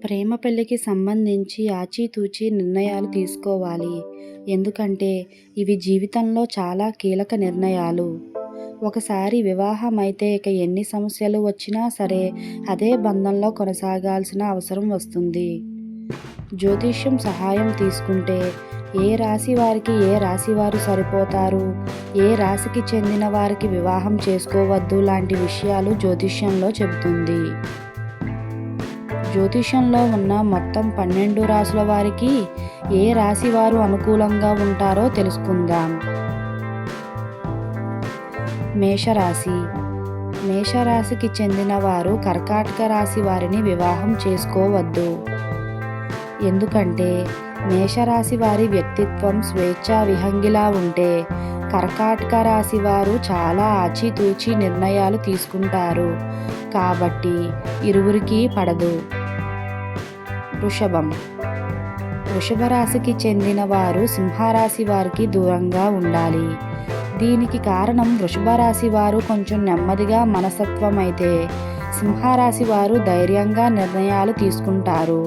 ప్రేమ పెళ్ళికి సంబంధించి ఆచితూచి నిర్ణయాలు తీసుకోవాలి. ఎందుకంటే ఇవి జీవితంలో చాలా కీలక నిర్ణయాలు. ఒకసారి వివాహమైతే ఇక ఎన్ని సమస్యలు వచ్చినా సరే అదే బంధంలో కొనసాగాల్సిన అవసరం వస్తుంది. జ్యోతిష్యం సహాయం తీసుకుంటే ఏ రాశి వారికి ఏ రాశి వారు సరిపోతారు, ఏ రాశికి చెందిన వారికి వివాహం చేసుకోవద్దు లాంటి విషయాలు జ్యోతిష్యంలో చెబుతుంది. జ్యోతిష్యంలో ఉన్న మొత్తం 12 రాశుల వారికి ఏ రాశి వారు అనుకూలంగా ఉంటారో తెలుసుకుందాం. మేషరాశి. మేషరాశికి చెందిన వారు కర్కాటక రాశి వారిని వివాహం చేసుకోవద్దు. ఎందుకంటే మేషరాశి వారి వ్యక్తిత్వం స్వేచ్ఛా విహంగిలా ఉంటే కర్కాటక రాశి వారు చాలా ఆచితూచి నిర్ణయాలు తీసుకుంటారు. కాబట్టి ఇరువురికి పడదు. వృషభం. వృషభ రాశికి చెందిన వారు సింహరాశి వారికి దూరంగా ఉండాలి. దీనికి కారణం వృషభ రాశి వారు కొంచెం నెమ్మదిగా మనస్తత్వం అయితే సింహరాశి వారు ధైర్యంగా నిర్ణయాలు తీసుకుంటారు.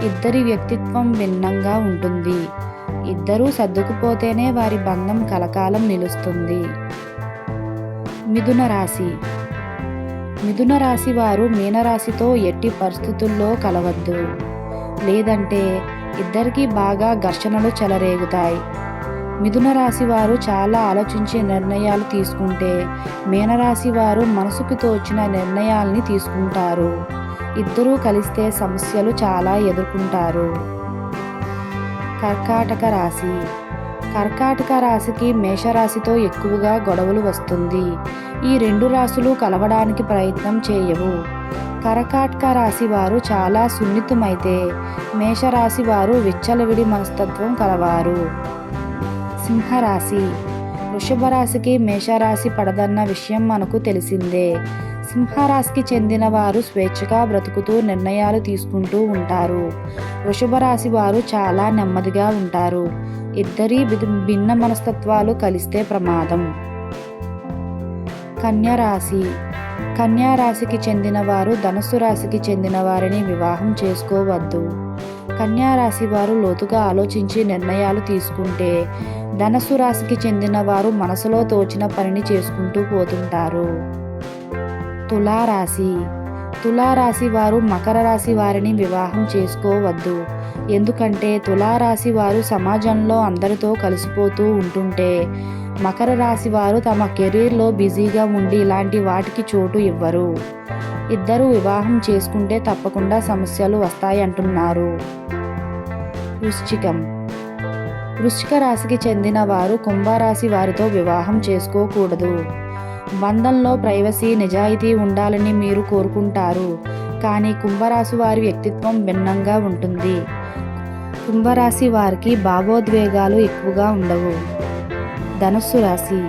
ఇద్దరి వ్యక్తిత్వం భిన్నంగా ఉంటుంది. ఇద్దరూ సర్దుకుపోతేనే వారి బంధం కలకాలం నిలుస్తుంది. మిథున రాశి. మిథున రాశి వారు మీనరాశితో ఎట్టి పరిస్థితుల్లో కలవద్దు. లేదంటే ఇద్దరికీ బాగా ఘర్షణలు చెలరేగుతాయి. మిథున రాశి వారు చాలా ఆలోచించి నిర్ణయాలు తీసుకుంటే మీనరాశి వారు మనసుకు తోచిన నిర్ణయాల్ని తీసుకుంటారు. ఇద్దరూ కలిస్తే సమస్యలు చాలా ఎదుర్కొంటారు. కర్కాటక రాశి. కర్కాటక రాశికి మేషరాశితో ఎక్కువగా గొడవలు వస్తుంది. ఈ రెండు రాశులు కలవడానికి ప్రయత్నం చేయవు. కర్కాటక రాశి వారు చాలా సున్నితమైతే మేషరాశి వారు విచ్చలవిడి మనస్తత్వం కలవారు. సింహరాశి. వృషభ రాశికి మేషరాశి పడదన్న విషయం మనకు తెలిసిందే. సింహరాశికి చెందిన వారు స్వేచ్ఛగా బ్రతుకుతూ నిర్ణయాలు తీసుకుంటూ ఉంటారు. వృషభ రాశి వారు చాలా నెమ్మదిగా ఉంటారు. ఇద్దరి భిన్న మనస్తత్వాలు కలిస్తే ప్రమాదం. కన్యారాశి. కన్యారాశికి చెందిన వారు ధనుస్సు రాశికి చెందిన వారిని వివాహం చేసుకోవద్దు. కన్యారాశి వారు లోతుగా ఆలోచించి నిర్ణయాలు తీసుకుంటే ధనుస్సు రాశికి చెందిన వారు మనసులో తోచిన పనిని చేసుకుంటూ పోతుంటారు. తులారాశి. తులారాశి వారు మకర రాశి వారిని వివాహం చేసుకోవద్దు. ఎందుకంటే తులారాశి వారు సమాజంలో అందరితో కలిసిపోతూ ఉంటుంటే మకర రాశి వారు తమ కెరీర్లో బిజీగా ఉండి ఇలాంటి వాటికి చోటు ఇవ్వరు. ఇద్దరు వివాహం చేసుకుంటే తప్పకుండా సమస్యలు వస్తాయంటున్నారు. వృశ్చికం. వృశ్చిక రాశికి చెందిన వారు కుంభరాశి వారితో వివాహం చేసుకోకూడదు. బంధంలో ప్రైవసీ నిజాయితీ ఉండాలని మీరు కోరుకుంటారు. కానీ కుంభరాశి వారి వ్యక్తిత్వం భిన్నంగా ఉంటుంది. కుంభరాశి వారికి భావోద్వేగాలు ఎక్కువగా ఉండవు. ధనుస్సు రాశి.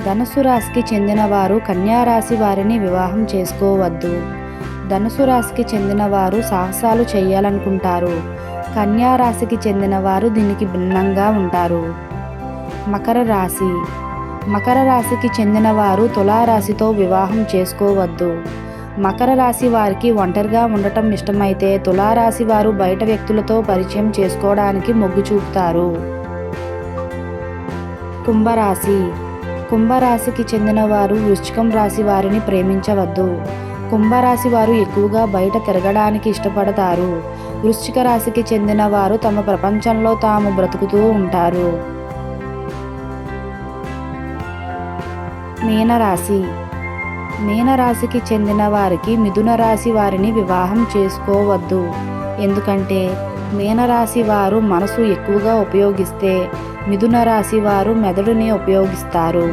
ధనుస్సు రాశికి చెందిన వారు కన్యారాశి వారిని వివాహం చేసుకోవద్దు. ధనుస్సు రాశికి చెందిన వారు సాహసాలు చేయాలనుకుంటారు. కన్యారాశికి చెందిన వారు దీనికి భిన్నంగా ఉంటారు. మకర రాశి. మకర రాశికి చెందిన వారు తులారాశితో వివాహం చేసుకోవద్దు. మకర రాశి వారికి ఒంటరిగా ఉండటం ఇష్టమైతే తులారాశి వారు బయట వ్యక్తులతో పరిచయం చేసుకోవడానికి మొగ్గు చూపుతారు. కుంభరాశి. కుంభరాశికి చెందిన వారు వృశ్చికం రాశి వారిని ప్రేమించవద్దు. కుంభరాశి వారు ఎక్కువగా బయట తిరగడానికి ఇష్టపడతారు. వృశ్చిక రాశికి చెందిన వారు తమ ప్రపంచంలో తాము బ్రతుకుతూ ఉంటారు. మీనరాశి. మీనరాశికి చెందిన వారికి మిథున రాశి వారిని వివాహం చేసుకోవద్దు. ఎందుకంటే మీనరాశి వారు మనసు ఎక్కువగా ఉపయోగిస్తే మిథున రాశి వారు మెదడుని ఉపయోగిస్తారు.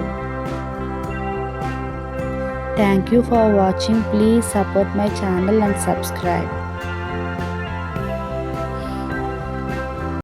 Thank you for watching. Please support my channel and subscribe.